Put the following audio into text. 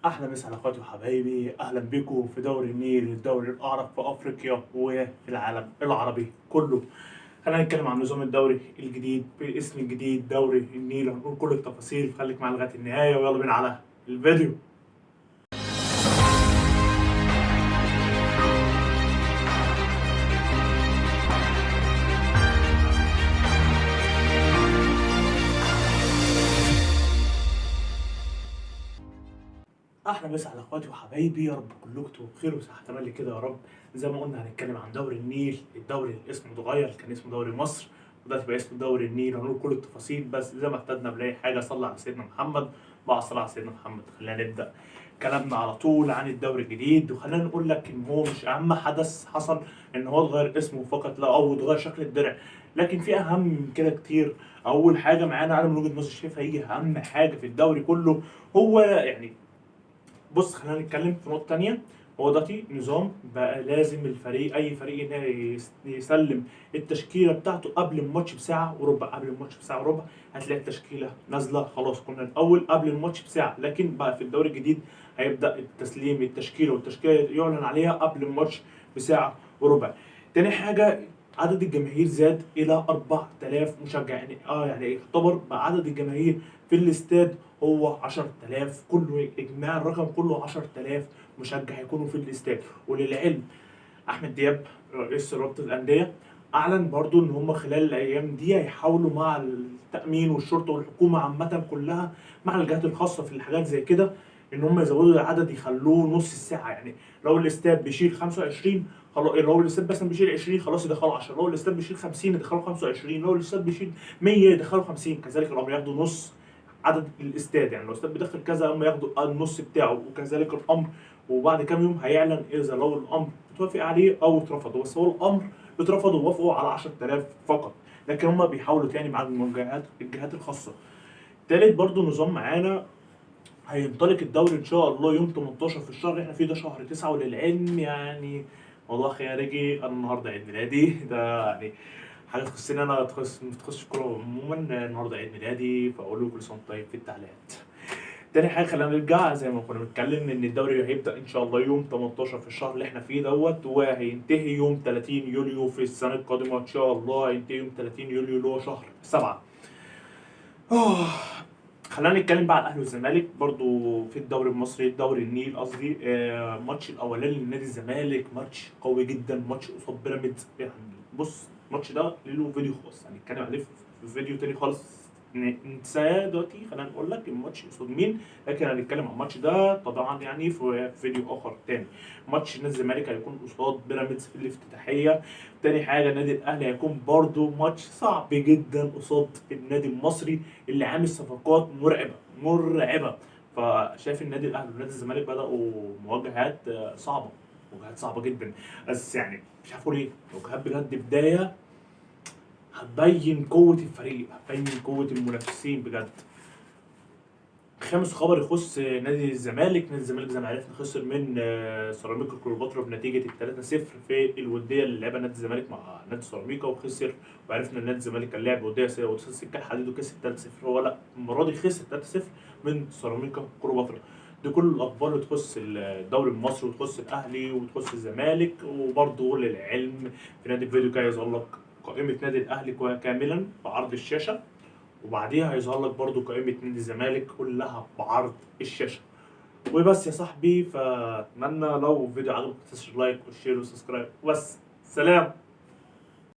احلى مسا على اخواتي وحبايبي، اهلا بكم في دوري النيل، الدوري الاعرق في افريقيا وفي العالم العربي كله. خلينا نتكلم عن نظام الدوري الجديد باسم الجديد دوري النيل، هنقول كل التفاصيل. خليك معانا لغايه النهايه ويلا بينا على الفيديو. احلى مسا على اخواتي وحبايبي، يا رب كلكم تبقوا بخير وصحه تملي كده يا رب. زي ما قلنا هنتكلم عن دوري النيل، الدوري الاسم اتغير، كان اسمه دوري مصر ودلوقتي بقى اسمه دوري النيل. هنقول كل التفاصيل، بس زي ما اعتدنا بنلاقي حاجه صلى على سيدنا محمد. بعد الصلاه على سيدنا محمد خلينا نبدا كلامنا على طول عن الدوري الجديد. وخلينا نقول لك ان هو مش اهم حدث حصل ان هو اتغير اسمه فقط، لا، او اتغير شكل الدرع، لكن في اهم من كده كتير. اول حاجه معانا انا من وجهه نظري شايفها هي اهم حاجه في الدوري كله، هو يعني بص خلينا نتكلم في نقطة تانية. هو دلوقتي نظام بقى لازم الفريق، أي فريق، إن يسلم التشكيلة بتاعته قبل الماتش بساعة وربع. قبل الماتش بساعة وربع هتلاقي التشكيلة نازلة خلاص. كنا الأول قبل الماتش بساعة، لكن بقى في الدوري الجديد هيبدأ التسليم التشكيلة، والتشكيلة يعلن عليها قبل الماتش بساعة وربع. تاني حاجة، عدد الجماهير زاد إلى 4000 مشجع، يعني يعتبر بقى عدد الجماهير في الاستاد هو 10,000. كله اجماع الرقم كله 10,000 مشجع يكونوا في الاستاد. وللعلم احمد دياب رئيس رابطه الانديه اعلن برضو ان هم خلال الايام دي هيحاولوا مع التامين والشرطه والحكومه عامه كلها مع الجهات الخاصه في الحاجات زي كده ان هم يزودوا العدد، يخلوه نص الساعه. يعني لو الاستاد بيشيل 25 خلاص، لو الاستاد مثلا بيشيل 20 خلاص يدخلوا 10، لو الاستاد بيشيل 50 يدخلوا 25، لو الاستاد بيشيل 100 يدخلوا 50. كذلك الامر ياخدوا نص عدد الاستاد، يعني لو الاستاد بيدخل كذا هم ياخدوا النص بتاعه، وكذلك الامر. وبعد كام يوم هيعلن اذا لو الامر اتوافق عليه او اترفض. بس هو الامر اترفض ووافقوا على 10,000 فقط، لكن هم بيحاولوا تاني مع الجهات الخاصه. تالت برضو نظام معانا، هينطلق الدوري ان شاء الله يوم 18 في الشهر اللي احنا فيه ده، شهر 9. وللعلم يعني والله خارجي انا النهارده عيد ميلادي ده، يعني حاجه تخصني انا، ما تخصش الكوره عموما. النهارده عيد ميلادي، فاقول له كل سنه وأنت طيب في التعليقات. تاني حاجه خلينا نرجع زي ما كنا بنتكلم ان الدوري هيبدا ان شاء الله يوم 18 في الشهر اللي احنا فيه دوت، وهينتهي يوم 30 يوليو في السنه القادمه ان شاء الله. هينتهي يوم 30 يوليو اللي هو شهر 7. آه. خلينا نتكلم بقى على الاهلي والزمالك برضو في الدوري المصري، الدوري النيل قصدي. الماتش الاولاني لنادي الزمالك ماتش قوي جدا، ماتش قصاد بيراميدز. يعني بص الماتش ده له فيديو خاص هنتكلم عليه في فيديو تاني خالص ننساه دلوقتي. خلينا نقول لك الماتش قصاد مين، لكن هنتكلم عن الماتش ده طبعا يعني في فيديو اخر تاني. ماتش نادي الزمالك هيكون قصاد بيراميدز في الافتتاحيه. تاني حاجه النادي الاهلي هيكون برضو ماتش صعب جدا قصاد النادي المصري اللي عامل صفقات مرعبه. فشايف النادي الاهلي ونادي الزمالك بداوا مواجهات صعبه، مواجهات صعبه جدا. بس يعني مش عارف اقول ايه، مواجهات بجد بدايه هتبين قوه الفريق، هتبين قوه المنافسين بجد. خامس خبر يخص نادي الزمالك. نادي الزمالك زي ما عرفنا خسر من سيراميكا كليوباترا بنتيجه 3-0 في الوديه اللي لعبها نادي الزمالك مع نادي سيراميكا وخسر. وعرفنا ان نادي الزمالك كان لاعب وديه وسكه الحديد وكسب 3-0. هو لا، المره دي خسر 3-0 من سيراميكا كليوباترا. دي كل الاخبار اللي تخص الدوري المصري وتخص الاهلي وتخص الزمالك. وبرضه للعلم في نادي الفيديو كده يظهر لك قائمه نادي الاهلي كاملا بعرض الشاشه، وبعديها هيظهر لك برضو قائمة نادي الزمالك كلها بعرض الشاشة. وبس يا صاحبي، فاتمنى لو الفيديو عجبك تنساش لايك وشير وسبسكرايب. وبس، سلام.